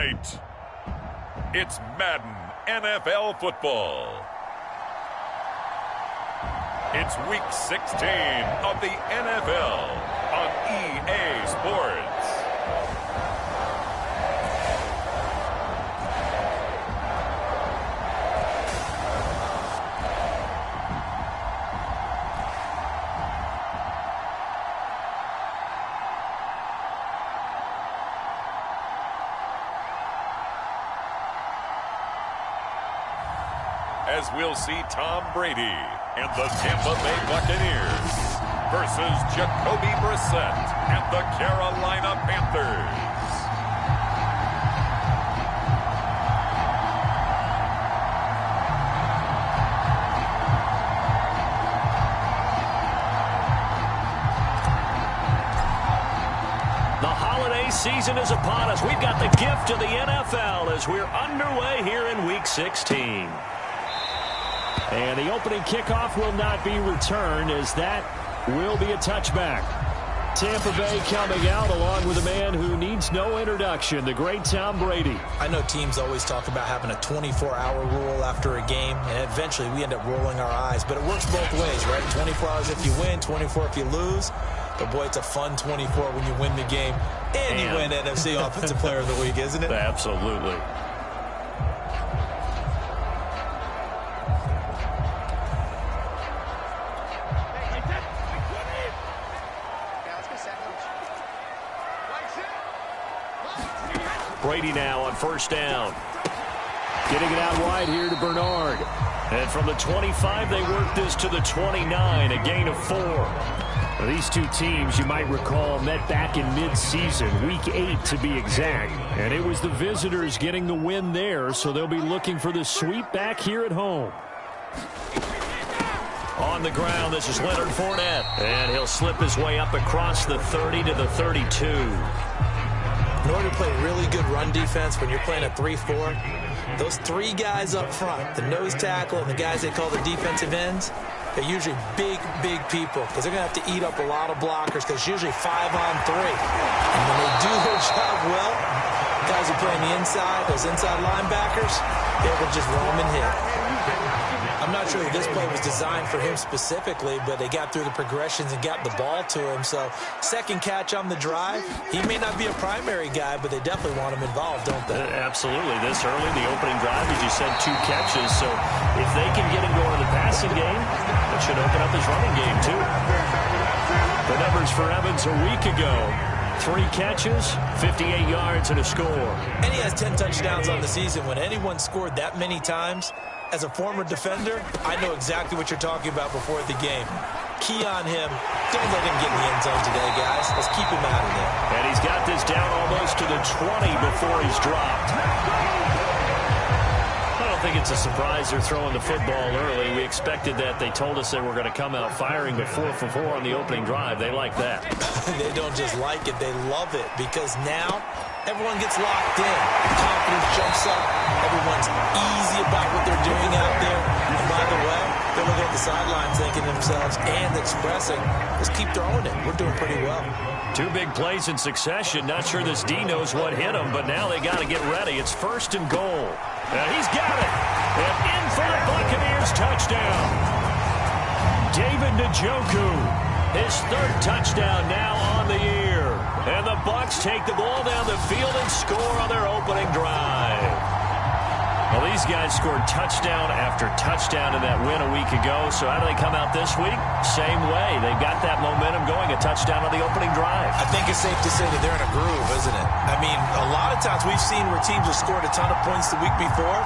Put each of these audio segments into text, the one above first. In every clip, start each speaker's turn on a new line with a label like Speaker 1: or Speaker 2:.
Speaker 1: Tonight, it's Madden NFL football. It's Week 16 of the NFL on EA Sports. As we'll see Tom Brady and the Tampa Bay Buccaneers versus Jacoby Brissett and the Carolina Panthers.
Speaker 2: The holiday season is upon us. We've got the gift of the NFL as we're underway here in Week 16. And the opening kickoff will not be returned, as that will be a touchback. Tampa Bay coming out along with a man who needs no introduction, the great Tom Brady.
Speaker 3: I know teams always talk about having a 24-hour rule after a game, and eventually we end up rolling our eyes. But it works both ways, right? 24 hours if you win, 24 if you lose. But, boy, it's a fun 24 when you win the game and you win NFC Offensive Player of the Week, isn't it?
Speaker 2: Absolutely. Brady now on first down. Getting it out wide here to Bernard. And from the 25, they work this to the 29, a gain of 4. These two teams, you might recall, met back in mid-season, Week 8 to be exact. And it was the visitors getting the win there, so they'll be looking for the sweep back here at home. On the ground, this is Leonard Fournette. And he'll slip his way up across the 30 to the 32.
Speaker 3: In order to play really good run defense when you're playing a 3-4, those three guys up front, the nose tackle and the guys they call the defensive ends, they're usually big people because they're going to have to eat up a lot of blockers because it's usually 5-on-3. And when they do their job well, guys who play on the inside, those inside linebackers, they will just roam and hit. I'm not sure that this play was designed for him specifically, but they got through the progressions and got the ball to him. So second catch on the drive, he may not be a primary guy, but they definitely want him involved, don't they?
Speaker 2: Absolutely. This early, the opening drive, as you said, 2 catches. So if they can get him going in the passing game, that should open up his running game too. The numbers for Evans a week ago. 3 catches, 58 yards, and a score.
Speaker 3: And he has 10 touchdowns on the season. When anyone scored that many times, as a former defender, I know exactly what you're talking about before the game. Key on him. Don't let him get in the end zone today, guys. Let's keep him out of there.
Speaker 2: And he's got this down almost to the 20 before he's dropped. I don't think it's a surprise they're throwing the football early. We expected that. They told us they were going to come out firing, but 4 for 4 on the opening drive. They like that.
Speaker 3: They don't just like it. They love it because now everyone gets locked in. Confidence jumps up. Everyone's easy about what they're doing out there. And by the way, they're looking at the sidelines thinking to themselves and expressing, let's keep throwing it. We're doing pretty well.
Speaker 2: 2 big plays in succession. Not sure this D knows what hit him, but now they got to get ready. It's 1st and goal. And he's got it. And in for the Buccaneers touchdown. David Njoku, his 3rd touchdown now on the year. And the Bucs take the ball down the field and score on their opening drive. Well, these guys scored touchdown after touchdown in that win a week ago. So how do they come out this week? Same way. They've got that momentum going, a touchdown on the opening drive.
Speaker 3: I think it's safe to say that they're in a groove, isn't it? I mean, a lot of times we've seen where teams have scored a ton of points the week before.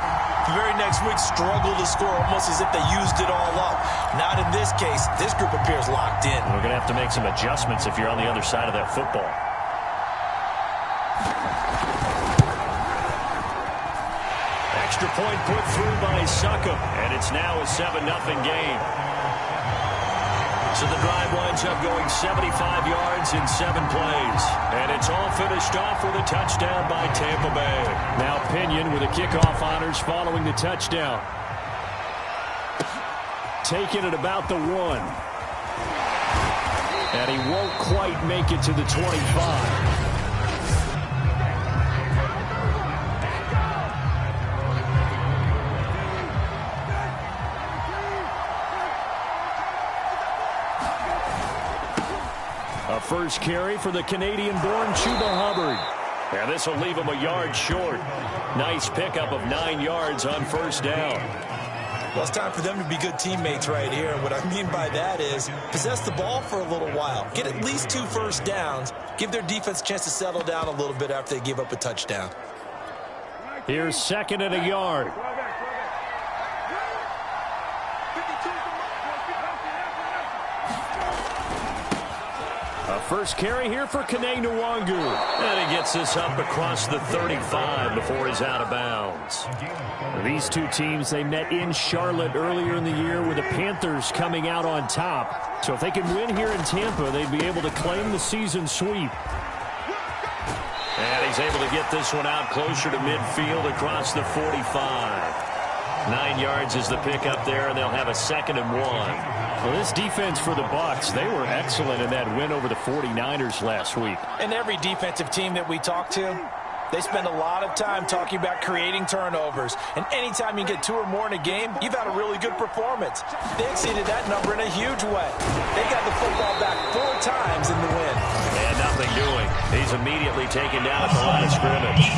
Speaker 3: The very next week struggle to score almost as if they used it all up. Not in this case. This group appears locked in.
Speaker 2: We're going to have to make some adjustments if you're on the other side of that football. Extra point put through by Succop, and it's now a 7-0 game. So the drive winds up going 75 yards in 7 plays. And it's all finished off with a touchdown by Tampa Bay. Now Pinion with the kickoff honors following the touchdown. Taking it about the 1. And he won't quite make it to the 25. first carry for the Canadian-born Chuba Hubbard. And this will leave him a yard short. Nice pickup of 9 yards on first down.
Speaker 3: Well, it's time for them to be good teammates right here. And what I mean by that is possess the ball for a little while. Get at least 2 first downs. Give their defense a chance to settle down a little bit after they give up a touchdown.
Speaker 2: Here's 2nd and a yard. A first carry here for Kene Nwangu. And he gets this up across the 35 before he's out of bounds. These two teams, they met in Charlotte earlier in the year with the Panthers coming out on top. So if they can win here in Tampa, they'd be able to claim the season sweep. And he's able to get this one out closer to midfield across the 45. 9 yards is the pickup there, and they'll have a 2nd and 1. Well, this defense for the Bucs, they were excellent in that win over the 49ers last week.
Speaker 3: And every defensive team that we talk to, they spend a lot of time talking about creating turnovers. And anytime you get 2 or more in a game, you've had a really good performance. They exceeded that number in a huge way. They got the football back 4 times in the win.
Speaker 2: And nothing doing. He's immediately taken down at the line of scrimmage.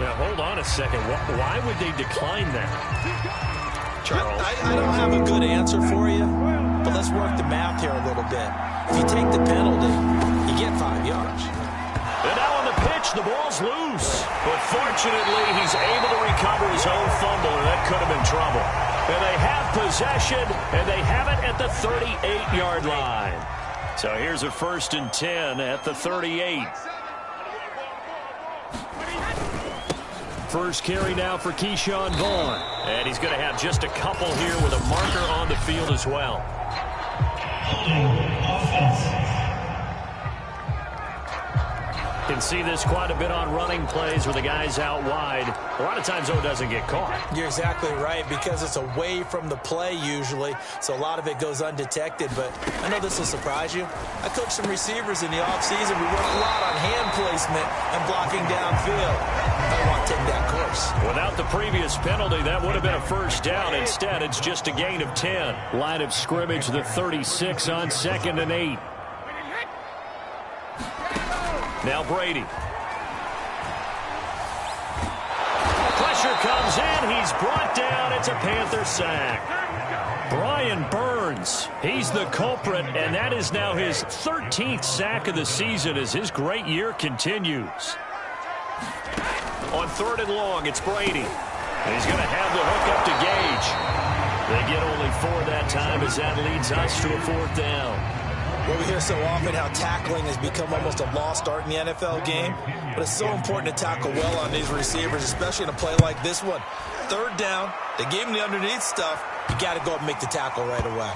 Speaker 2: Now, hold on a second. Why would they decline that? Charles?
Speaker 3: I don't have a good answer for you, but let's work the math here a little bit. If you take the penalty, you get 5 yards.
Speaker 2: And now on the pitch, the ball's loose. But fortunately, he's able to recover his own fumble, and that could have been trouble. And they have possession, and they have it at the 38-yard line. So here's a 1st and 10 at the 38. First carry now for Keyshawn Vaughn. And he's going to have just a couple here with a marker on the field as well. Can see this quite a bit on running plays where the guy's out wide. A lot of times, though, it doesn't get caught.
Speaker 3: You're exactly right, because it's away from the play usually, so a lot of it goes undetected. But I know this will surprise you. I coached some receivers in the offseason. We worked a lot on hand placement and blocking downfield. I want to take that course.
Speaker 2: Without the previous penalty, that would have been a first down. Instead, it's just a gain of 10. Line of scrimmage, the 36 on 2nd and 8. Now Brady. Pressure comes in. He's brought down. It's a Panther sack. Brian Burns, he's the culprit, and that is now his 13th sack of the season as his great year continues. On 3rd and long, it's Brady. And he's going to have the hook up to Gage. They get only 4 that time as that leads us to a 4th down.
Speaker 3: Well, we hear so often how tackling has become almost a lost art in the NFL game, but it's so important to tackle well on these receivers, especially in a play like this one. 3rd down, they gave him the underneath stuff. You got to go up and make the tackle right away.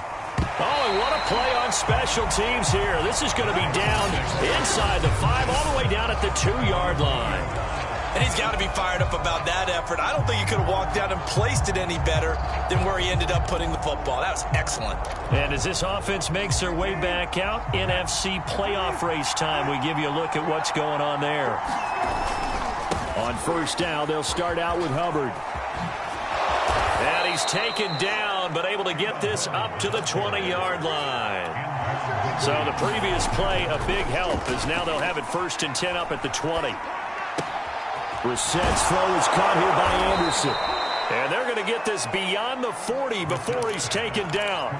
Speaker 2: Oh, and what a play on special teams here. This is going to be down inside the 5, all the way down at the 2-yard line.
Speaker 3: And he's got to be fired up about that effort. I don't think he could have walked down and placed it any better than where he ended up putting the football. That was excellent.
Speaker 2: And as this offense makes their way back out, NFC playoff race time, we give you a look at what's going on there. On first down, they'll start out with Hubbard. And he's taken down, but able to get this up to the 20-yard line. So the previous play, a big help, as now they'll have it 1st and 10 up at the 20. Brissett's throw is caught here by Anderson. And they're going to get this beyond the 40 before he's taken down.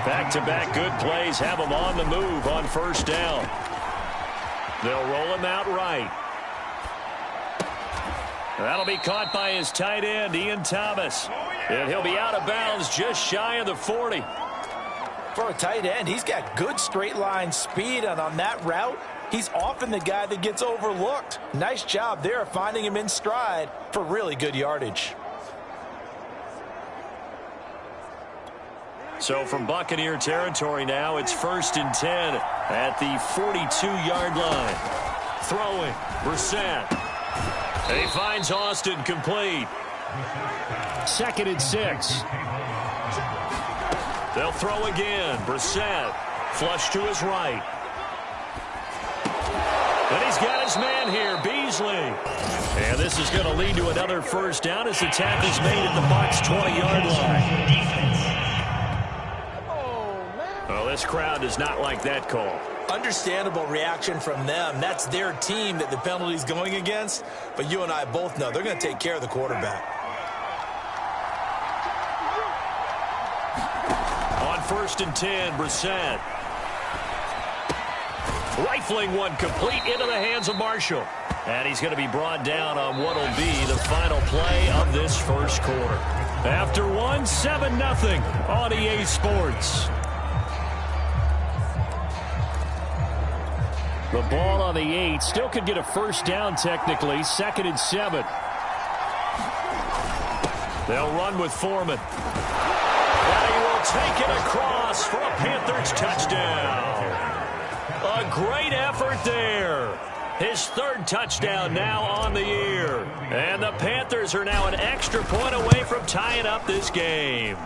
Speaker 2: Back-to-back good plays have him on the move on 1st down. They'll roll him out right. That'll be caught by his tight end, Ian Thomas. And he'll be out of bounds just shy of the 40.
Speaker 3: For a tight end, he's got good straight line speed, and on that route, he's often the guy that gets overlooked. Nice job there finding him in stride for really good yardage.
Speaker 2: So from Buccaneer territory now, it's 1st and 10 at the 42-yard line. Throwing, Brissett. And he finds Austin complete. 2nd and 6. They'll throw again. Brissett, flush to his right. And he's got his man here, Beasley. And this is going to lead to another 1st down as the tackle's made at the Bucs' 20-yard line. this crowd does not like that call.
Speaker 3: Understandable reaction from them. That's their team that the penalty's going against. But you and I both know they're going to take care of the quarterback.
Speaker 2: On 1st and 10, Brissett. Rifling one complete into the hands of Marshall. And he's going to be brought down on what will be the final play of this first quarter. After one, 7-0 on EA Sports. The ball on the 8. Still could get a first down technically. 2nd and 7. They'll run with Foreman. And he will take it across for a Panthers touchdown. A great effort there. His 3rd touchdown now on the year. And the Panthers are now an extra point away from tying up this game.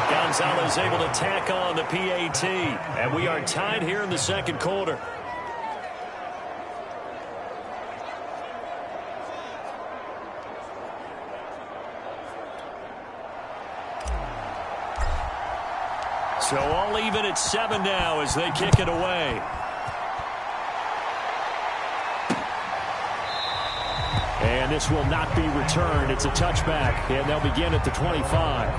Speaker 2: Gonzalez able to tack on the PAT. And we are tied here in the 2nd quarter. So all even at 7 now as they kick it away. And this will not be returned. It's a touchback, and they'll begin at the 25.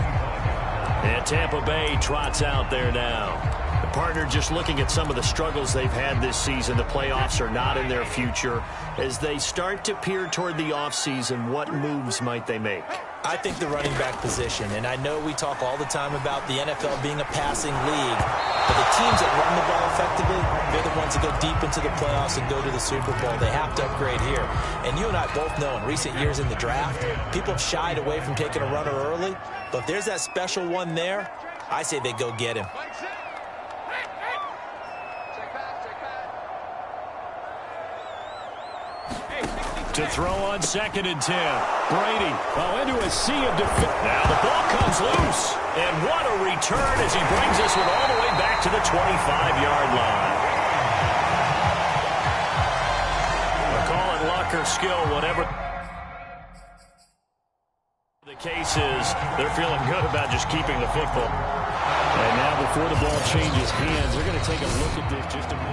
Speaker 2: And Tampa Bay trots out there now. The partner just looking at some of the struggles they've had this season. The playoffs are not in their future. As they start to peer toward the offseason, what moves might they make?
Speaker 3: I think the running back position, and I know we talk all the time about the NFL being a passing league, but the teams that run the ball effectively, they're the ones that go deep into the playoffs and go to the Super Bowl. They have to upgrade here. And you and I both know in recent years in the draft, people have shied away from taking a runner early, but if there's that special one there, I say they go get him.
Speaker 2: To throw on 2nd and 10. Brady into a sea of defense. Now the ball comes loose. And what a return as he brings this one all the way back to the 25-yard line. Call it luck or skill, whatever the case is, they're feeling good about just keeping the football. And now before the ball changes hands, they're going to take a look at this just a minute.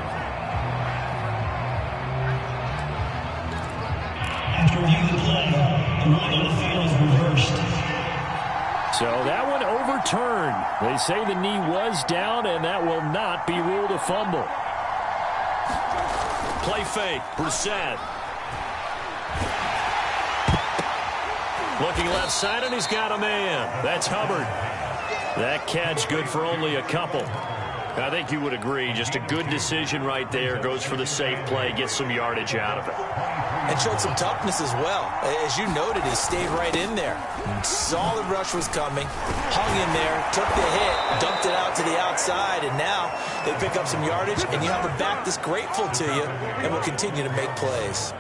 Speaker 4: After reviewing the play, the ruling on the field is reversed.
Speaker 2: So that one overturned. They say the knee was down, and that will not be ruled a fumble. Play fake, Brissett. Looking left side, and he's got a man. That's Hubbard. That catch good for only a couple. I think you would agree, just a good decision right there. Goes for the safe play, gets some yardage out of it.
Speaker 3: And showed some toughness as well. As you noted, he stayed right in there. Solid rush was coming, hung in there, took the hit, dumped it out to the outside, and now they pick up some yardage, and you have a back that's grateful to you and will continue to make plays.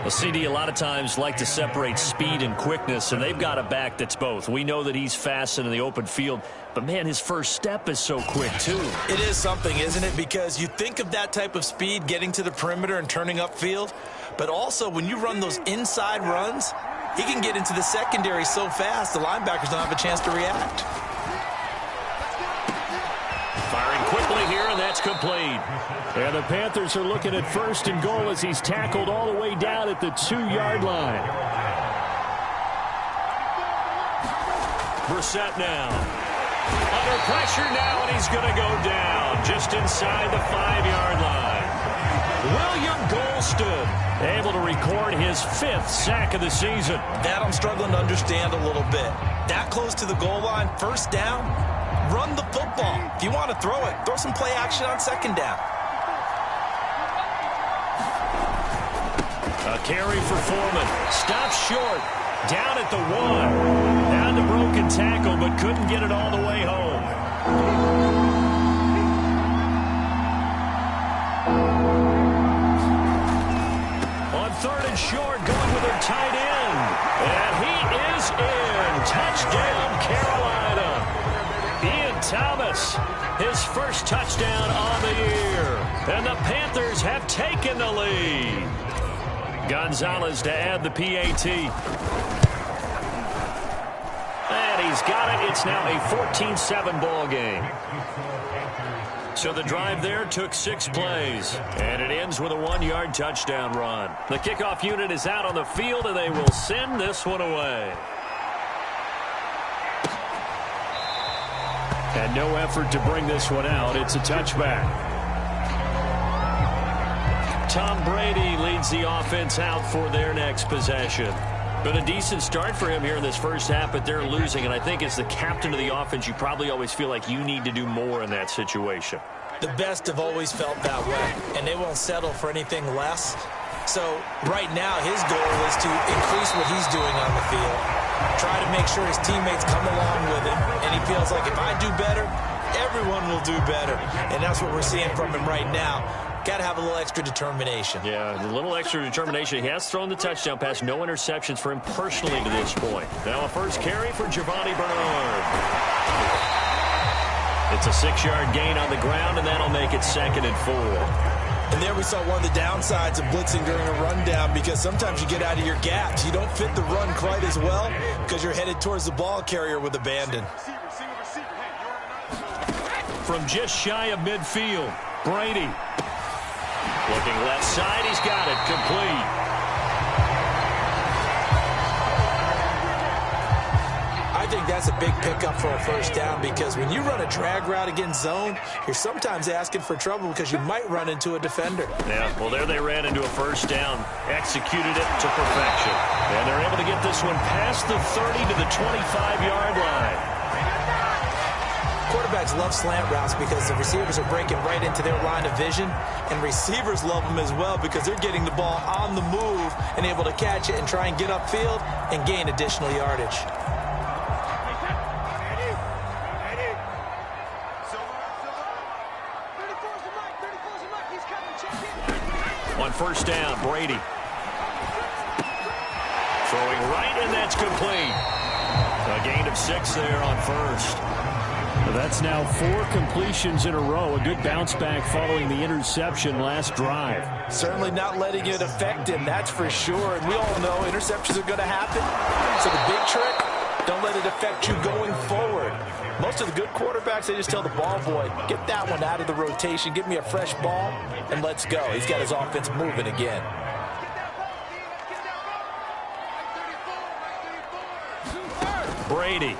Speaker 2: Well, CD, a lot of times like to separate speed and quickness, and they've got a back that's both. We know that he's fast in the open field, but, man, his first step is so quick, too.
Speaker 3: It is something, isn't it? Because you think of that type of speed getting to the perimeter and turning upfield, but also when you run those inside runs, he can get into the secondary so fast the linebackers don't have a chance to react.
Speaker 2: Firing quickly here, and that's complete. And the Panthers are looking at 1st and goal as he's tackled all the way down at the 2-yard line. Brissett now. Under pressure now, and he's going to go down just inside the 5-yard line. William Golston able to record his 5th sack of the season.
Speaker 3: That I'm struggling to understand a little bit. That close to the goal line, 1st down, run the football. If you want to throw it, throw some play action on 2nd down.
Speaker 2: A carry for Foreman. Stops short. Down at the 1. Down to broken tackle, but couldn't get it all the way home. On 3rd and short, going with their tight end. And he is in. Touchdown, Carolina. Ian Thomas, his first touchdown on the year. And the Panthers have taken the lead. Gonzalez to add the PAT. And He's got it. It's now a 14-7 ball game. So the drive there took 6 plays, and it ends with a 1-yard touchdown run. The kickoff unit is out on the field, and they will send this one away. And no effort to bring this one out. It's a touchback. Tom Brady leads the offense out for their next possession. Been a decent start for him here in this first half, but they're losing. And I think as the captain of the offense, you probably always feel like you need to do more in that situation.
Speaker 3: The best have always felt that way, and they won't settle for anything less. So right now, his goal is to increase what he's doing on the field, try to make sure his teammates come along with him, and he feels like if I do better, everyone will do better. And that's what we're seeing from him right now. Got to have a little extra determination. Yeah, a little extra determination. He has thrown the touchdown pass. No interceptions for him personally to this point. Now a first carry for Giovanni Bernard. It's a 6-yard gain on the ground, and that'll make it 2nd and 4. And there we saw one of the downsides of blitzing during a rundown, because sometimes you get out of your gaps. You don't fit the run quite as well because you're headed towards the ball carrier with abandon. From just shy of midfield, Brady. Looking left side, he's got it, complete. I think that's a big pickup for a first down, because when you run a drag route against zone, you're sometimes asking for trouble because you might run into a defender. Yeah, well, there they ran into a first down, executed it to perfection. And they're able to get this one past the 30 to the 25-yard line. Quarterbacks love slant routes because the receivers are breaking right into their line of vision, and receivers love them as well because they're getting the ball on the move and able to catch it and try and get upfield and gain additional yardage. On first down, Brady. Throwing right, and that's complete. A gain of 6 there on first.
Speaker 2: That's now 4 completions in a row. A good bounce back following the interception last drive.
Speaker 3: Certainly not letting it affect him, that's for sure. And we all know interceptions are going to happen. So the big trick, don't let it affect you going forward. Most of the good quarterbacks, they just tell the ball boy, get that one out of the rotation, give me a fresh ball, and let's go. He's got his offense moving again.
Speaker 2: Brady.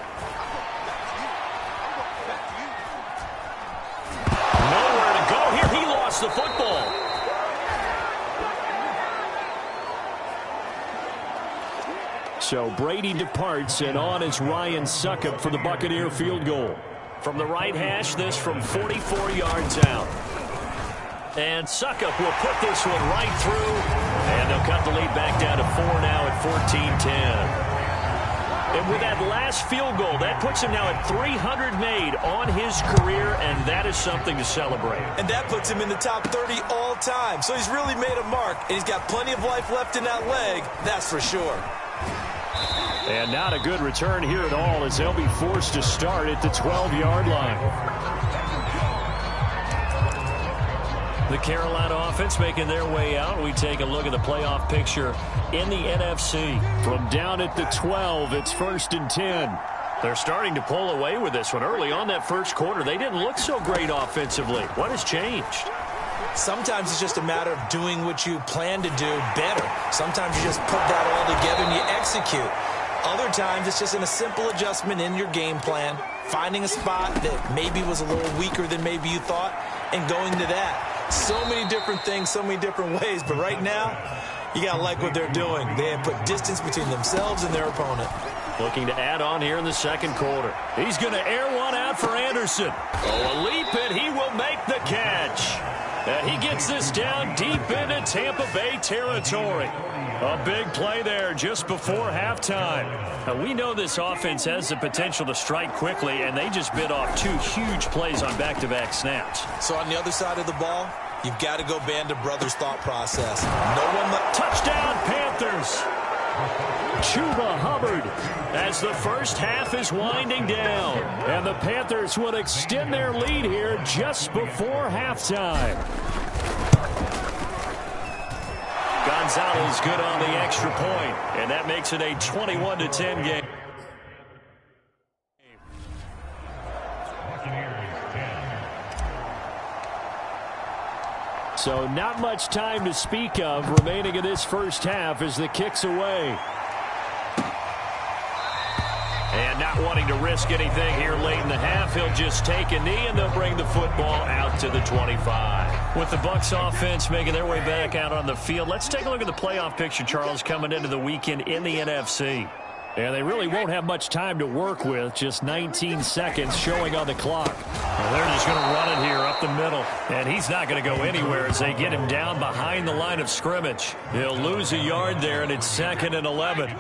Speaker 2: Nowhere to go here. He lost the football. So Brady departs, and on is Ryan Succop for the Buccaneer field goal. From the right hash, this from 44 yards out. And Succop will put this one right through, and they'll cut the lead back down to 4 now at 14-10. And with that last field goal, that puts him now at 300 made on his career, and that is something to celebrate. And that puts him in the top 30 all time. So he's really made a mark, and he's got plenty of life left in that leg, that's for sure. And not a good return here at all, as they'll be forced to start at the 12-yard line. The Carolina offense making their way out. We take a look at the playoff picture in the NFC. From down at the 12, it's 1st and 10. They're starting to pull away with this one. Early on that first quarter, they didn't look so great offensively. What has changed? Sometimes it's just a matter of doing what you plan to do better. Sometimes you just put that all together and you execute. Other times it's just in a simple adjustment in your game plan, finding a spot that maybe was a little weaker than maybe you thought, and going to that. So many different things, so many different ways, but right now, you got to like what they're doing. They have put distance between themselves and their opponent. Looking to add on here in the second quarter. He's going to air one out for Anderson. Oh, a leap, and he will make the catch. And he gets this down deep into Tampa Bay territory. A big play there just before halftime. Now, we know this offense has the potential to strike quickly, and they just bit off 2 huge plays on back-to-back snaps. So on the other side of the ball, you've got to go Band of Brothers thought process. No one left. Touchdown, Panthers. Chuba Hubbard as the first half is winding down. And the Panthers will extend their lead here just before halftime. Gonzalez good on the extra point, and that makes it a 21-10 game. So not much time to speak of remaining in this first half as the kick's away. And not wanting to risk anything here late in the half, he'll just take a knee and they'll bring the football out to the 25. With the Bucs offense making their way back out on the field, let's take a look at the playoff picture, Charles, coming into the weekend in the NFC. And they really won't have much time to work with, just 19 seconds showing on the clock. Well, they're just going to run it here up the middle, and he's not going to go anywhere as they get him down behind the line of scrimmage. He'll lose a yard there, and it's 2nd and 11.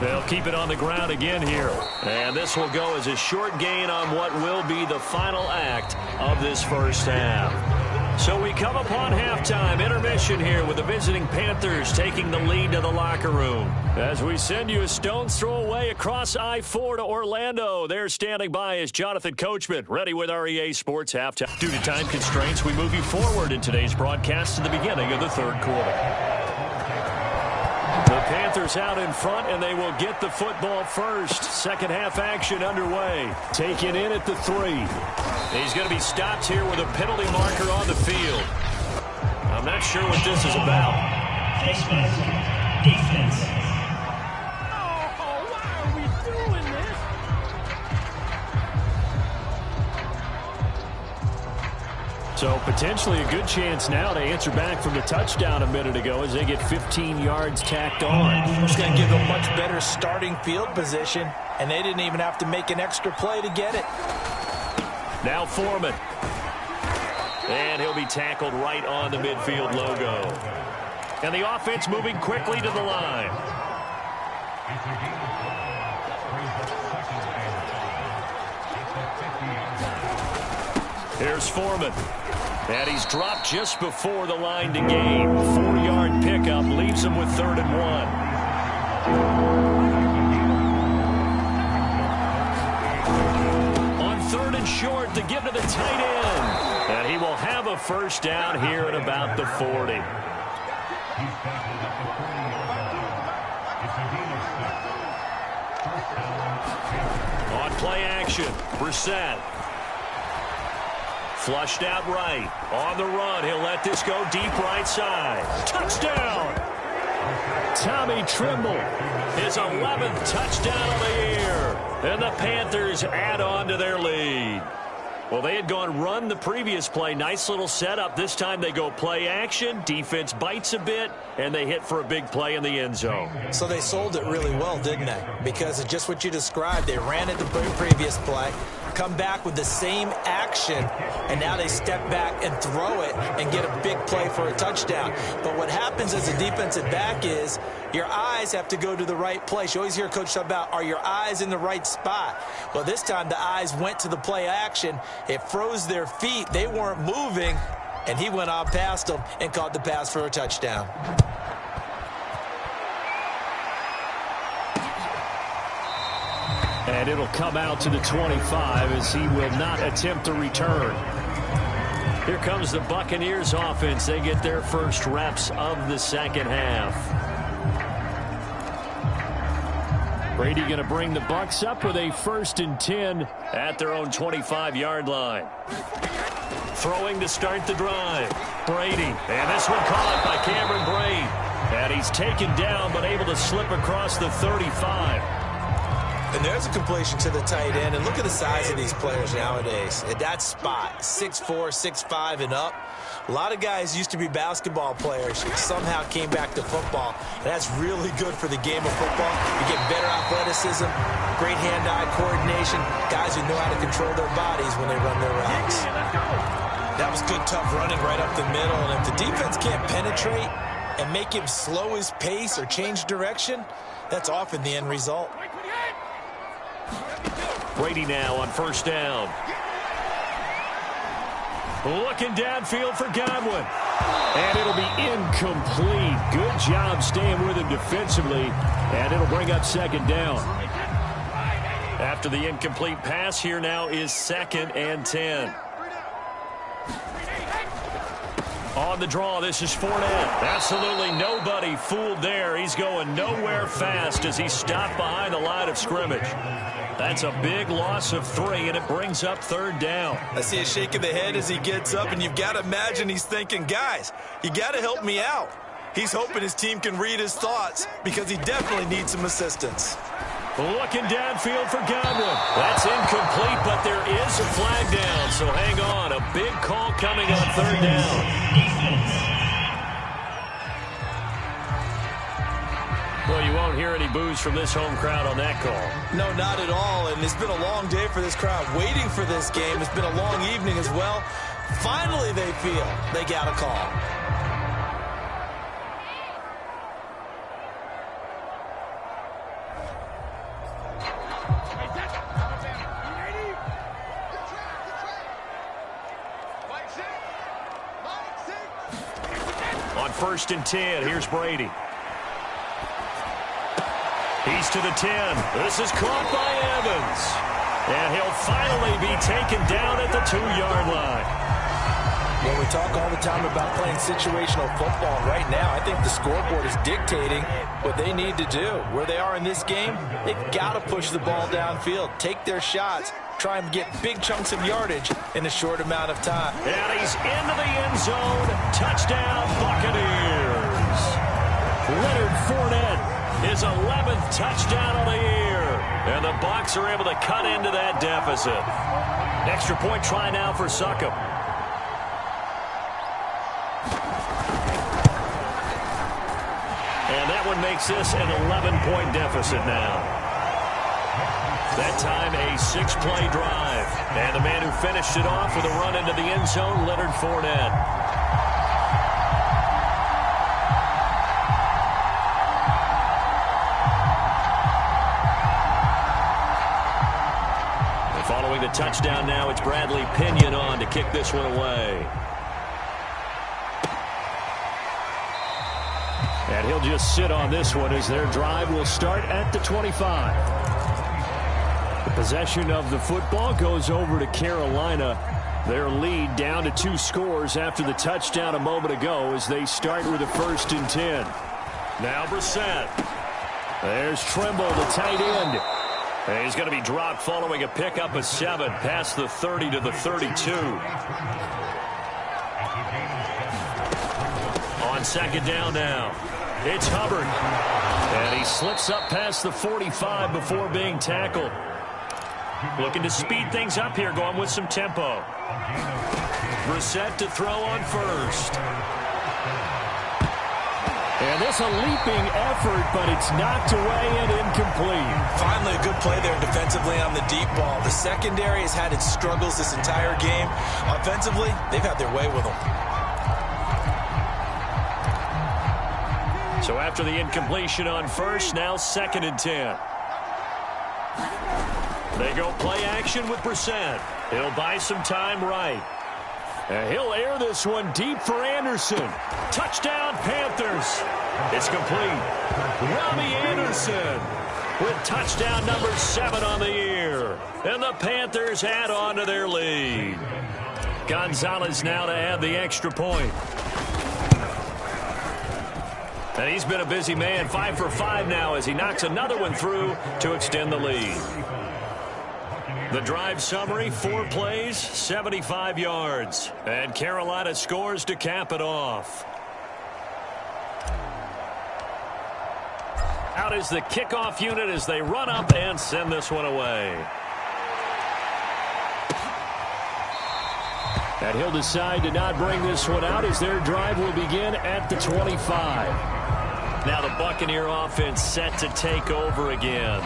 Speaker 2: They'll keep it on the ground again here. And this will go as a short gain on what will be the final act of this first half. So we come upon halftime, intermission here with the visiting Panthers taking the lead to the locker room. As we send you a stone's throw away across I-4 to Orlando. There standing by is Jonathan Coachman, ready with our EA Sports Halftime. Due to time constraints, we move you forward in today's broadcast to the beginning of the third quarter. The Panthers out in front, and they will get the football first. Second half action underway. Taken in at the 3. He's going to be stopped here with a penalty marker on the field. I'm not sure what this is about.
Speaker 4: Defense.
Speaker 5: Oh, why are we doing this?
Speaker 2: So potentially a good chance now to answer back from the touchdown a minute ago as they get 15 yards tacked on.
Speaker 3: It's going to give them much better starting field position, and they didn't even have to make an extra play to get it.
Speaker 2: Now Foreman. And he'll be tackled right on the midfield logo. And the offense moving quickly to the line. Here's Foreman. And he's dropped just before the line to gain. 4-yard pickup leaves him with 3rd and 1. On 3rd and short, to give to the tight end. And he will have a first down here at about the 40. On play action, Brissett. Flushed out right. On the run, he'll let this go deep right side. Touchdown! Tommy Tremble, his 11th touchdown of the year. And the Panthers add on to their lead. Well, they had gone run the previous play. Nice little setup. This time they go play action. Defense bites a bit, and they hit for a big play in the end zone.
Speaker 3: So they sold it really well, didn't they? Because of just what you described. They ran it the previous play, come back with the same action, and now they step back and throw it and get a big play for a touchdown. But what happens as a defensive back is your eyes have to go to the right place. You always hear Coach talk about, are your eyes in the right spot? Well, this time the eyes went to the play action. It froze their feet. They weren't moving, and he went on past them and caught the pass for a touchdown.
Speaker 2: And it'll come out to the 25 as he will not attempt to return. Here comes the Buccaneers offense. They get their first reps of the second half. Brady going to bring the Bucs up with a 1st and 10 at their own 25-yard line. Throwing to start the drive. Brady. And this one caught by Cameron Brate. And he's taken down but able to slip across the 35.
Speaker 3: And there's a completion to the tight end. And look at the size of these players nowadays. At that spot, 6'4", 6'5", and up. A lot of guys used to be basketball players, somehow came back to football. And that's really good for the game of football. You get better athleticism, great hand-eye coordination, guys who know how to control their bodies when they run their routes. That was good, tough running right up the middle. And if the defense can't penetrate and make him slow his pace or change direction, that's often the end result.
Speaker 2: Brady now on 1st down. Looking downfield for Godwin. And it'll be incomplete. Good job staying with him defensively. And it'll bring up 2nd down. After the incomplete pass, here now is 2nd and 10. On the draw, this is Fournette. Absolutely nobody fooled there. He's going nowhere fast as he stopped behind the line of scrimmage. That's a big loss of 3, and it brings up 3rd down.
Speaker 3: I see a shake of the head as he gets up, and you've got to imagine he's thinking, guys, you got to help me out. He's hoping his team can read his thoughts because he definitely needs some assistance.
Speaker 2: Looking downfield for Godwin. That's incomplete, but there is a flag down, so hang on. A big call coming on 3rd down. Well, you won't hear any boos from this home crowd on that call.
Speaker 3: No, not at all, and it's been a long day for this crowd waiting for this game. It's been a long evening as well. Finally, they feel they got a call.
Speaker 2: On 1st and 10, here's Brady. He's to the 10. This is caught by Evans. And he'll finally be taken down at the 2-yard line.
Speaker 3: When we talk all the time about playing situational football, right now I think the scoreboard is dictating what they need to do. Where they are in this game, they've got to push the ball downfield, take their shots, try and get big chunks of yardage in a short amount of time.
Speaker 2: And he's into the end zone. Touchdown, Buccaneers. Leonard Fournette. His 11th touchdown of the year. And the Bucs are able to cut into that deficit. Extra point try now for Succop. And that one makes this an 11-point deficit now. That time a 6-play drive. And the man who finished it off with a run into the end zone, Leonard Fournette. Following the touchdown now, it's Bradley Pinion on to kick this one away. And he'll just sit on this one as their drive will start at the 25. The possession of the football goes over to Carolina. Their lead down to 2 scores after the touchdown a moment ago as they start with a 1st and 10. Now Brissett. There's Trimble, the tight end. And he's going to be dropped following a pickup of 7 past the 30 to the 32. On 2nd down now, it's Hubbard. And he slips up past the 45 before being tackled. Looking to speed things up here, going with some tempo. Brissett to throw on 1st. And this a leaping effort, but it's knocked away and incomplete.
Speaker 3: Finally a good play there defensively on the deep ball. The secondary has had its struggles this entire game. Offensively, they've had their way with them.
Speaker 2: So after the incompletion on 1st, now 2nd and 10. They go play action with Brissett. He'll buy some time right. And he'll air this one deep for Anderson. Touchdown, Panthers. It's complete. Robbie Anderson with touchdown number 7 on the year. And the Panthers add on to their lead. Gonzalez now to add the extra point. And he's been a busy man, 5 for 5 now as he knocks another one through to extend the lead. The drive summary, 4 plays, 75 yards. And Carolina scores to cap it off. Out is the kickoff unit as they run up and send this one away. And he'll decide to not bring this one out as their drive will begin at the 25. Now the Buccaneer offense set to take over again.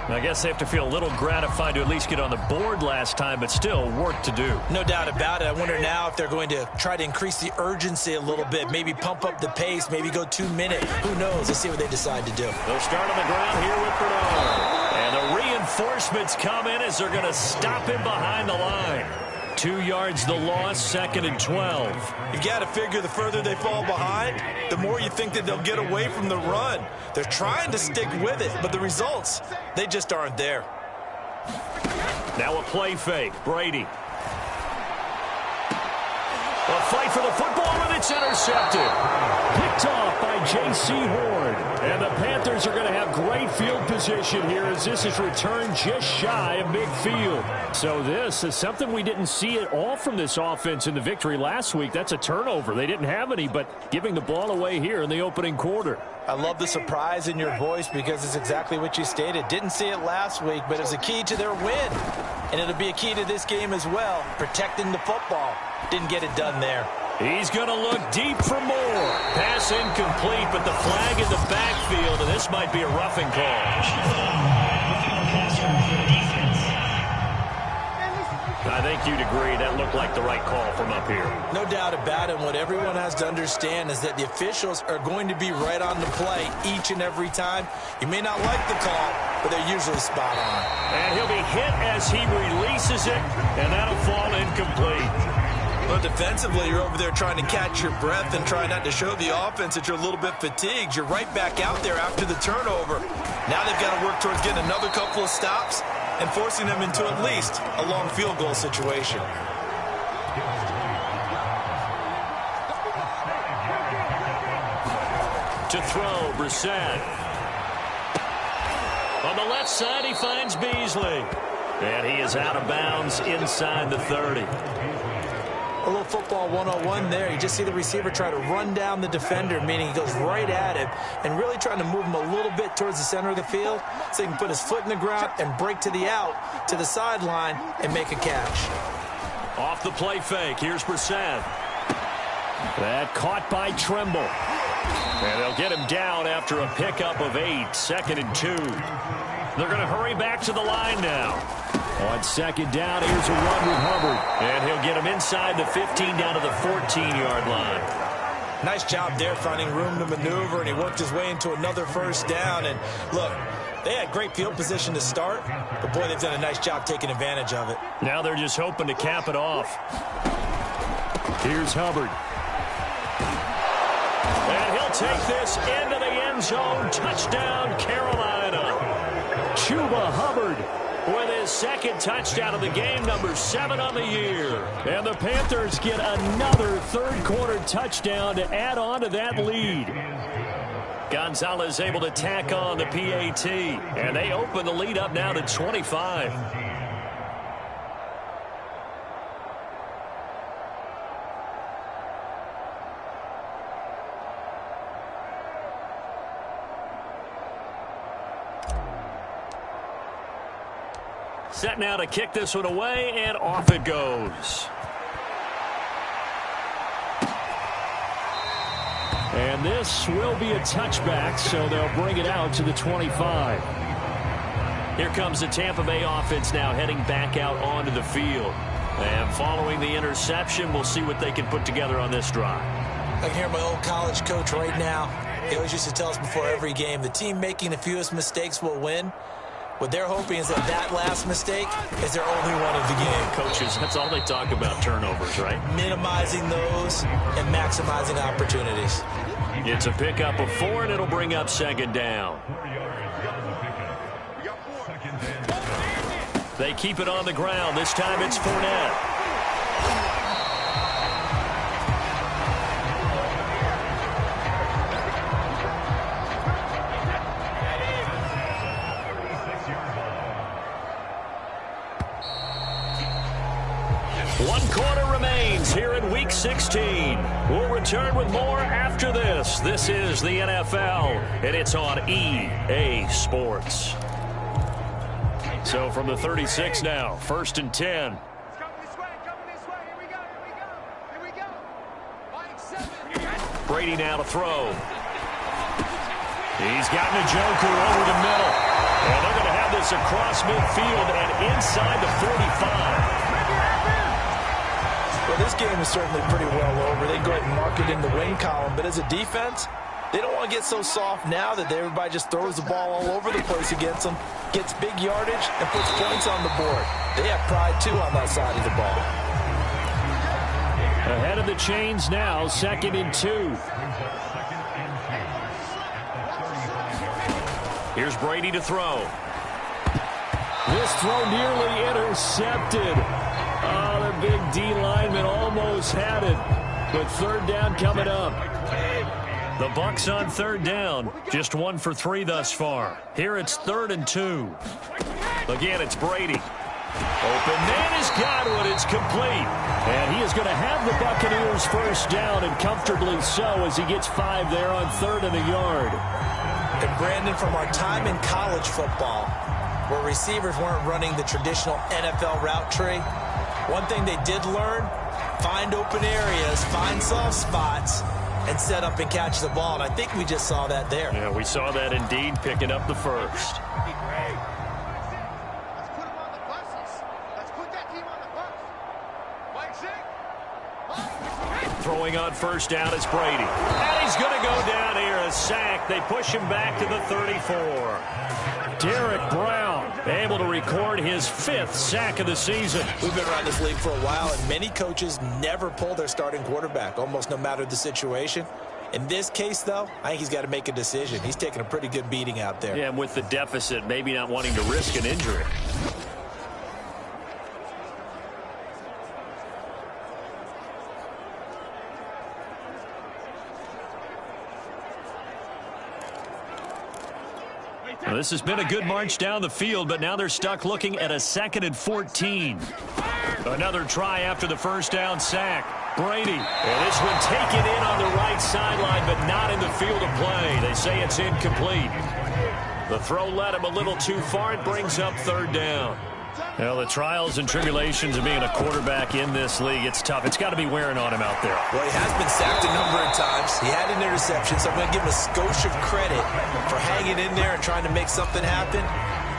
Speaker 2: I guess they have to feel a little gratified to at least get on the board last time, but still work to do.
Speaker 3: No doubt about it. I wonder now if they're going to try to increase the urgency a little bit, maybe pump up the pace, maybe go 2 minute. Who knows? Let's see what they decide to do.
Speaker 2: They'll start on the ground here with Bernard. And the reinforcements come in as they're going to stop him behind the line. 2 yards the loss, 2nd and 12.
Speaker 3: You got to figure the further they fall behind, the more you think that they'll get away from the run. They're trying to stick with it, but the results, they just aren't there.
Speaker 2: Now a play fake. Brady. A fight for the football, and it's intercepted.
Speaker 5: Picked off by J.C. Horn. And the Panthers are going to have great field position here as this is returned just shy of midfield. So this is something we didn't see at all from this offense in the victory last week. That's a turnover. They didn't have any, but giving the ball away here in the opening quarter.
Speaker 3: I love the surprise in your voice because it's exactly what you stated. Didn't see it last week, but it's a key to their win. And it'll be a key to this game as well, protecting the football. Didn't get it done there.
Speaker 2: He's going to look deep for more. Pass incomplete, but the flag in the backfield, and this might be a roughing call. I think you'd agree that looked like the right call from up here.
Speaker 3: No doubt about it. What everyone has to understand is that the officials are going to be right on the play each and every time. You may not like the call, but they're usually spot on.
Speaker 2: And he'll be hit as he releases it, and that'll fall incomplete.
Speaker 3: Well, defensively, you're over there trying to catch your breath and try not to show the offense that you're a little bit fatigued. You're right back out there after the turnover. Now they've got to work towards getting another couple of stops and forcing them into at least a long field goal situation.
Speaker 2: To throw, Brissett. On the left side, he finds Beasley. And he is out of bounds inside the 30.
Speaker 3: A little football 101 there. You just see the receiver try to run down the defender, meaning he goes right at him and really trying to move him a little bit towards the center of the field so he can put his foot in the ground and break to the out, to the sideline, and make a catch.
Speaker 2: Off the play fake, here's Brissett. That caught by Tremble. And they'll get him down after a pickup of 8, 2nd and 2. They're going to hurry back to the line now. On 2nd down, here's a run with Hubbard. And he'll get him inside the 15 down to the 14-yard line.
Speaker 3: Nice job there finding room to maneuver, and he worked his way into another 1st down. And look, they had great field position to start, but boy, they've done a nice job taking advantage of it.
Speaker 2: Now they're just hoping to cap it off. Here's Hubbard. And he'll take this into the end zone. Touchdown, Carolina. Chuba Hubbard with his 2nd touchdown of the game, number 7 on the year.
Speaker 5: And the Panthers get another 3rd quarter touchdown to add on to that lead.
Speaker 2: Gonzalez able to tack on the PAT. And they open the lead up now to 25. Set now to kick this one away, and off it goes.
Speaker 5: And this will be a touchback, so they'll bring it out to the 25.
Speaker 2: Here comes the Tampa Bay offense now heading back out onto the field. And following the interception, we'll see what they can put together on this drive.
Speaker 3: I can hear my old college coach right now. He always used to tell us before every game, the team making the fewest mistakes will win. What they're hoping is that last mistake is their only one of the game.
Speaker 2: Coaches, that's all they talk about, turnovers, right?
Speaker 3: Minimizing those and maximizing opportunities.
Speaker 2: It's a pickup of 4, and it'll bring up 2nd down. They keep it on the ground. This time it's Fournette. One quarter remains here in Week 16. We'll return with more after this. This is the NFL, and it's on EA Sports. So from the 36 now, 1st and 10. Brady now to throw. He's got Njoku over the middle. And they're going to have this across midfield and inside the 45.
Speaker 3: Well, this game is certainly pretty well over. They can go ahead and mark it in the win column. But as a defense, they don't want to get so soft now that everybody just throws the ball all over the place against them, gets big yardage, and puts points on the board. They have pride, too, on that side of the ball.
Speaker 5: Ahead of the chains now, 2nd and 2.
Speaker 2: Here's Brady to throw.
Speaker 5: This throw nearly intercepted. Oh, the big D lineman almost almost had it. But third down coming up.
Speaker 2: The Bucs on third down. Just 1 for 3 thus far. Here it's 3rd and 2. Again, it's Brady. Open man has got it. It's complete.
Speaker 5: And he is going to have the Buccaneers first down, and comfortably so, as he gets 5 there on 3rd and a yard.
Speaker 3: And Brandon, from our time in college football, where receivers weren't running the traditional NFL route tree, one thing they did learn, find open areas, find soft spots, and set up and catch the ball. And I think we just saw that there.
Speaker 2: Yeah, we saw that indeed, picking up the first. Throwing on first down is Brady. And he's going to go down here, a sack. They push him back to the 34.
Speaker 5: Derek Brown
Speaker 2: able to record his 5th sack of the season.
Speaker 3: We've been around this league for a while, and many coaches never pull their starting quarterback, almost no matter the situation. In this case, though, I think he's got to make a decision. He's taking a pretty good beating out there.
Speaker 2: Yeah, and with the deficit, maybe not wanting to risk an injury. Well, this has been a good march down the field, but now they're stuck looking at a 2nd and 14. Another try after the first down sack. Brady. And this one taken in on the right sideline, but not in the field of play. They say it's incomplete. The throw led him a little too far. It brings up 3rd down. Well, the trials and tribulations of being a quarterback in this league, it's tough. It's got to be wearing on him out there.
Speaker 3: Well, he has been sacked a number of times. He had an interception, so I'm going to give him a skosh of credit for hanging in there and trying to make something happen,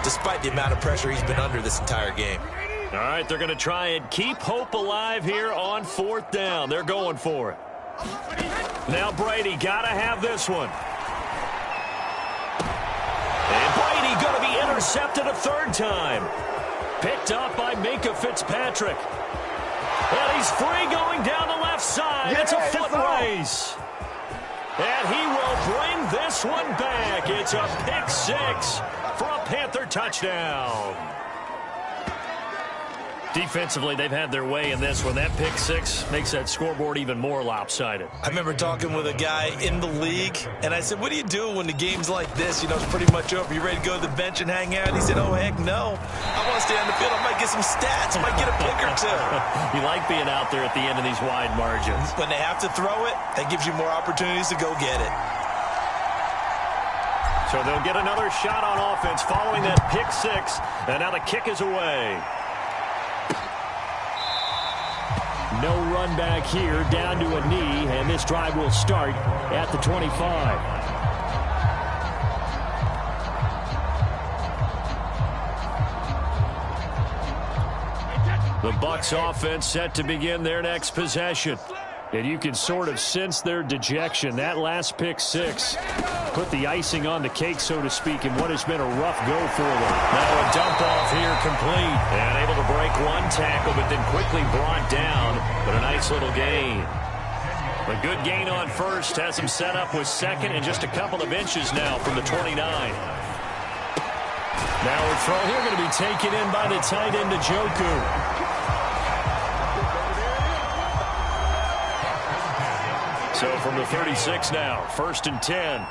Speaker 3: despite the amount of pressure he's been under this entire game.
Speaker 2: All right, they're going to try and keep hope alive here on 4th down. They're going for it. Now Brady got to have this one. And Brady going to be intercepted a 3rd time. Picked up by Minkah Fitzpatrick. And he's free going down the left side. It's a foot race. And he will bring this one back. It's a pick 6 for a Panther touchdown. Defensively, they've had their way in this one. That pick 6 makes that scoreboard even more lopsided.
Speaker 3: I remember talking with a guy in the league, and I said, what do you do when the game's like this? You know, it's pretty much over. You ready to go to the bench and hang out? He said, oh, heck no. I want to stay on the field. I might get some stats. I might get a pick or 2.
Speaker 2: You like being out there at the end of these wide margins.
Speaker 3: When they have to throw it, that gives you more opportunities to go get it.
Speaker 2: So they'll get another shot on offense following that pick 6, and now the kick is away.
Speaker 5: No run back here, down to a knee, and this drive will start at the 25.
Speaker 2: The Bucs offense set to begin their next possession.
Speaker 5: And you can sort of sense their dejection. That last pick 6 put the icing on the cake, so to speak, in what has been a rough go for them.
Speaker 2: Now a dump off here complete. And able to break one tackle, but then quickly brought down. But a nice little gain. A good gain on first has him set up with 2nd and just a couple of inches now from the 29. Now a throw here going to be taken in by the tight end Njoku. So from the 36 now, 1st and 10.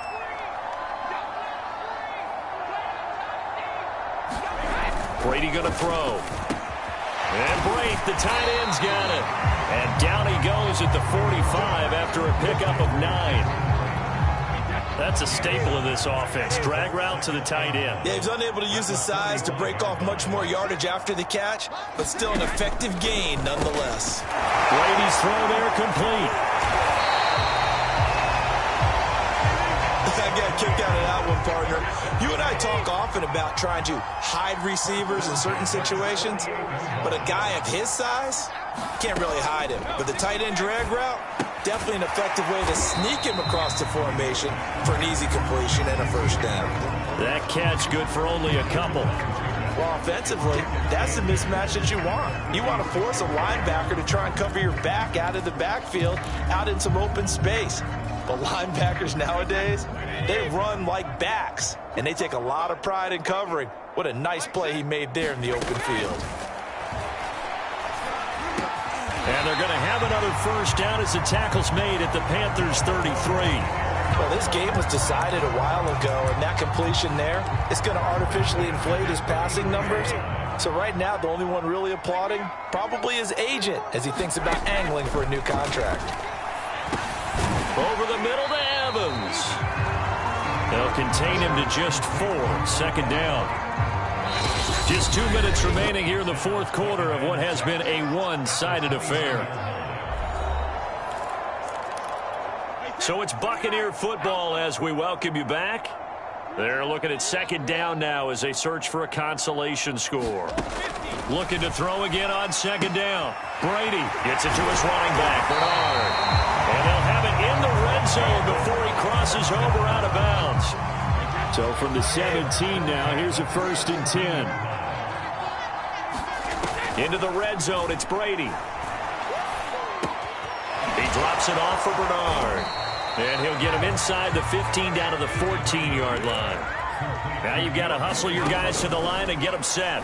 Speaker 2: Brady going to throw. And Brate, the tight end's got it. And down he goes at the 45 after a pickup of 9. That's a staple of this offense. Drag route to the tight end.
Speaker 3: Yeah, he's unable to use his size to break off much more yardage after the catch, but still an effective gain nonetheless.
Speaker 2: Brady's throw there complete.
Speaker 3: I got kicked out of that one, partner. You and I talk often about trying to hide receivers in certain situations, but a guy of his size, can't really hide him. But the tight end drag route, definitely an effective way to sneak him across the formation for an easy completion and a first down.
Speaker 2: That catch good for only a couple.
Speaker 3: Well, offensively, that's the mismatch that you want. You want to force a linebacker to try and cover your back out of the backfield, out in some open space. But linebackers nowadays, they run like backs, and they take a lot of pride in covering. What a nice play he made there in the open field.
Speaker 2: And they're going to have another first down as the tackle's made at the Panthers' 33.
Speaker 3: Well, this game was decided a while ago, and that completion there is going to artificially inflate his passing numbers. So right now, the only one really applauding probably his agent as he thinks about angling for a new contract.
Speaker 2: Over the middle to Evans. They'll contain him to just 4. Second down. Just 2 minutes remaining here in the fourth quarter of what has been a one-sided affair. So it's Buccaneer football as we welcome you back. They're looking at second down now as they search for a consolation score. Looking to throw again on second down. Brady gets it to his running back, Bernard. And they'll have it in the red zone before he crosses over out of bounds.
Speaker 5: So from the 17 now, here's a 1st and 10.
Speaker 2: Into the red zone, it's Brady. He drops it off for Bernard. And he'll get him inside the 15 down to the 14-yard line. Now you've got to hustle your guys to the line and get them set.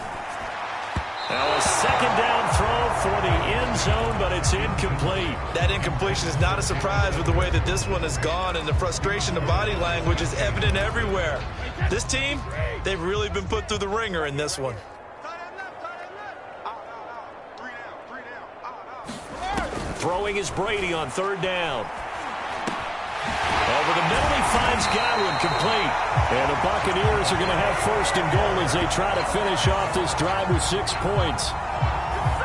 Speaker 2: Now a second down throw for the end zone, but it's incomplete.
Speaker 3: That incompletion is not a surprise with the way that this one has gone, and the frustration of body language is evident everywhere. This team, they've really been put through the ringer in this one.
Speaker 2: Throwing is Brady on third down. Over the middle, he finds Godwin, complete. And the Buccaneers are going to have 1st and goal as they try to finish off this drive with 6 points.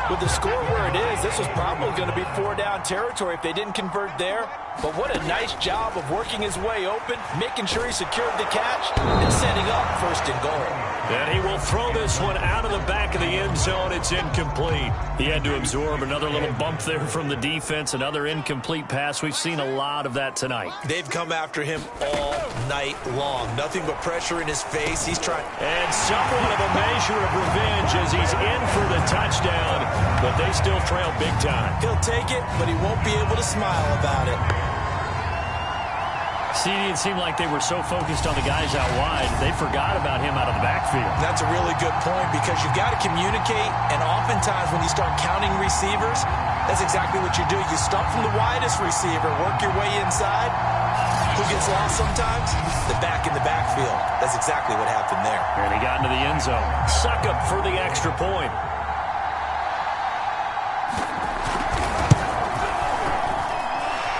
Speaker 3: With the score where it is, this was probably going to be 4-down territory if they didn't convert there. But what a nice job of working his way open, making sure he secured the catch, and setting up 1st and goal.
Speaker 2: And he will throw this one out of the back of the end zone. It's incomplete. He had to absorb another little bump there from the defense, another incomplete pass. We've seen a lot of that tonight.
Speaker 3: They've come after him all night long. Nothing but pressure in his face. He's trying.
Speaker 2: And somewhat of a measure of revenge as he's in for the touchdown, but they still trail big time.
Speaker 3: He'll take it, but he won't be able to smile about it.
Speaker 2: See, it seemed like they were so focused on the guys out wide, they forgot about him out of the backfield.
Speaker 3: That's a really good point because you've got to communicate, and oftentimes when you start counting receivers, that's exactly what you do. You start from the widest receiver, work your way inside. Who gets lost sometimes? The back in the backfield. That's exactly what happened there.
Speaker 2: And he got into the end zone. Suck up for the extra point.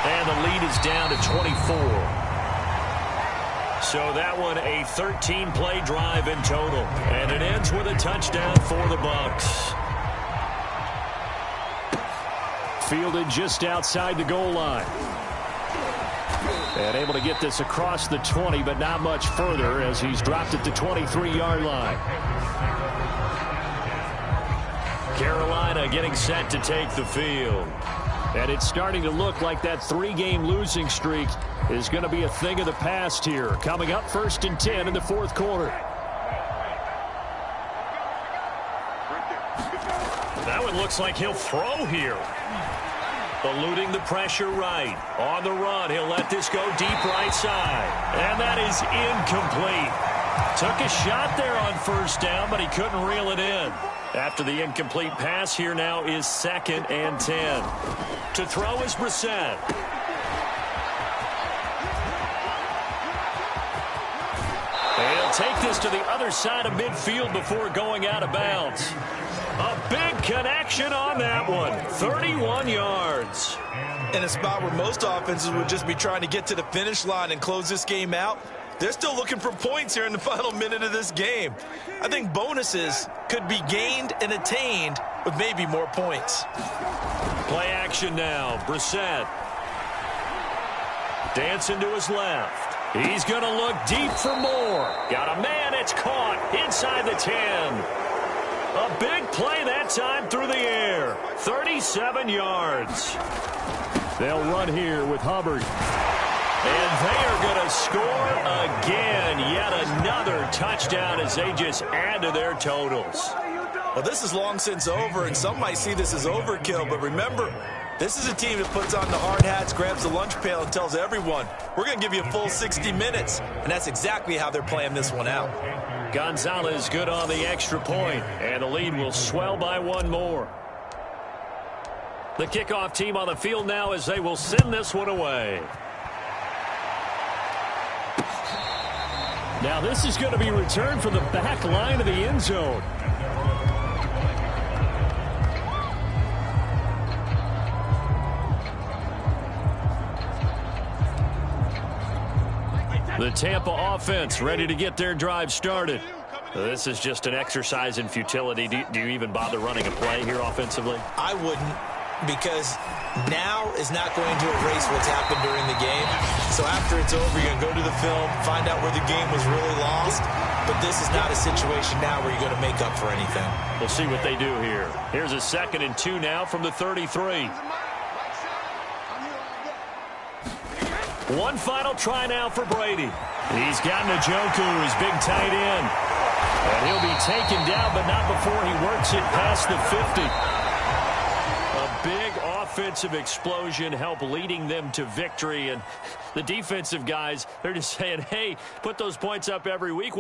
Speaker 2: And the lead is down to 24. So that one a 13-play drive in total. And it ends with a touchdown for the Bucs.
Speaker 5: Fielded just outside the goal line. And able to get this across the 20, but not much further as he's dropped at the 23-yard line.
Speaker 2: Carolina getting set to take the field.
Speaker 5: And it's starting to look like that 3-game losing streak is going to be a thing of the past here. Coming up 1st and 10 in the fourth quarter.
Speaker 2: That one looks like he'll throw here. Eluding the pressure right. On the run, he'll let this go deep right side. And that is incomplete. Took a shot there on 1st down, but he couldn't reel it in. After the incomplete pass, here now is 2nd and 10. To throw is Brissett. He'll take this to the other side of midfield before going out of bounds. A big connection on that one. 31 yards.
Speaker 3: In a spot where most offenses would just be trying to get to the finish line and close this game out, they're still looking for points here in the final minute of this game. I think bonuses could be gained and attained with maybe more points.
Speaker 2: Play action now. Brissett. Dancing to his left. He's going to look deep for more. Got a man. It's caught inside the 10. A big play that time through the air. 37 yards.
Speaker 5: They'll run here with Hubbard.
Speaker 2: And they are going to score again. Yet another touchdown as they just add to their totals.
Speaker 3: Well, this is long since over, and some might see this as overkill. But remember, this is a team that puts on the hard hats, grabs the lunch pail, and tells everyone, we're going to give you a full 60 minutes. And that's exactly how they're playing this one out.
Speaker 2: Gonzalez good on the extra point, and the lead will swell by one more. The kickoff team on the field now as they will send this one away.
Speaker 5: Now this is going to be returned from the back line of the end zone.
Speaker 2: The Tampa offense ready to get their drive started. This is just an exercise in futility. Do you even bother running a play here offensively?
Speaker 3: I wouldn't, because now is not going to erase what's happened during the game. So after it's over, you're going to go to the film, find out where the game was really lost. But this is not a situation now where you're going to make up for anything.
Speaker 2: We'll see what they do here. Here's a 2nd and 2 now from the 33. One final try now for Brady. He's got Njoku, his big tight end. And he'll be taken down, but not before he works it past the 50. A big offensive explosion help leading them to victory. And the defensive guys, they're just saying, hey, put those points up every week.